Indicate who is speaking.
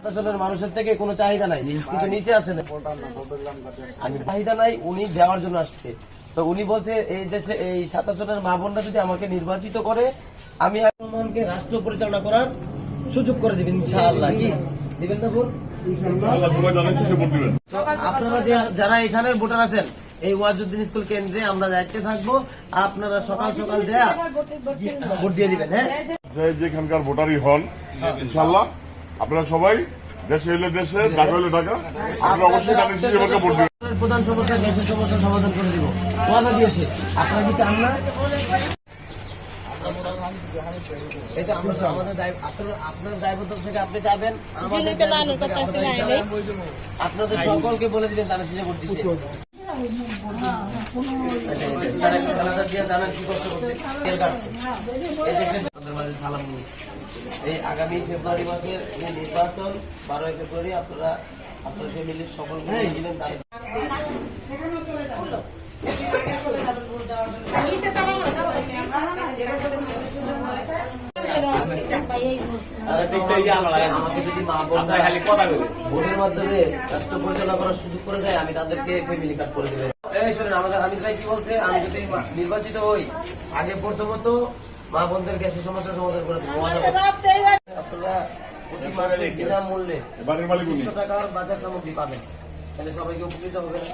Speaker 1: আসলের মানুষের থেকে কোনো চাহিদা নাই, কিন্তু নিতে আসে না। আমি চাহিদা নাই, উনি দেওয়ার জন্য আসছে। তো উনি বলছে এই দেশে এই 27 জনের মা বোনরা যদি আমাকে নির্বাচিত করে, আমি রহমানকে রাষ্ট্র পরিচালনা করার সুযোগ করে দিবেন ইনশাআল্লাহ। কি দিবেন না বোন? তো আপনারা যারা এখানের ভোটার আছেন, এই ওয়াজউদ্দিন স্কুল কেন্দ্রে আমরা দায়িত্বে থাকবো। আপনারা সকাল সকাল যা ভোট দিয়ে দিবেন। হ্যাঁ,
Speaker 2: যেখানকার ভোটারই হন ইনশাল্লাহ আপনারা সবাই দেশে হইলে দেশে, ঢাকা হইলে ঢাকা, আপনারা অবশ্যই ধানের শীষে ভোট দিবেন।
Speaker 1: প্রধান সমস্যা দেশের সমস্যার সমাধান করে দিব, ওয়াদা দিয়েছে। আপনারা কি চান না? এটা আমাদের আপনার দায়বদ্ধতা থেকে আপনি চাইবেন, আপনাদের সকলকে বলে দিবেন ধানের শীষে ভোট দিতে। এই আগামী ফেব্রুয়ারি মাসের যে নির্বাচন 12 ফেব্রুয়ারি আপনারা আপনার ফ্যামিলির সকল দিলেন। আমাকে যদি মা বোনরা খালি কথা বলে ভোটের মাধ্যমে রাষ্ট্র পরিচালনা করার সুযোগ করে দেয়, আমি তাদেরকে ফ্যামিলি কার্ড করে দেবে। আমাদের হামিদ ভাই কি বলছে, আমি যদি নির্বাচিত হই, আগে প্রথমত মা বোনদের গ্যাসের সমস্যার সমাধান করে দেবো। আপনারা প্রতি মাসে বিনামূল্যে 200 টাকার বাজার সামগ্রী পাবেন, তাহলে সবাইকে উপকৃত হবে না?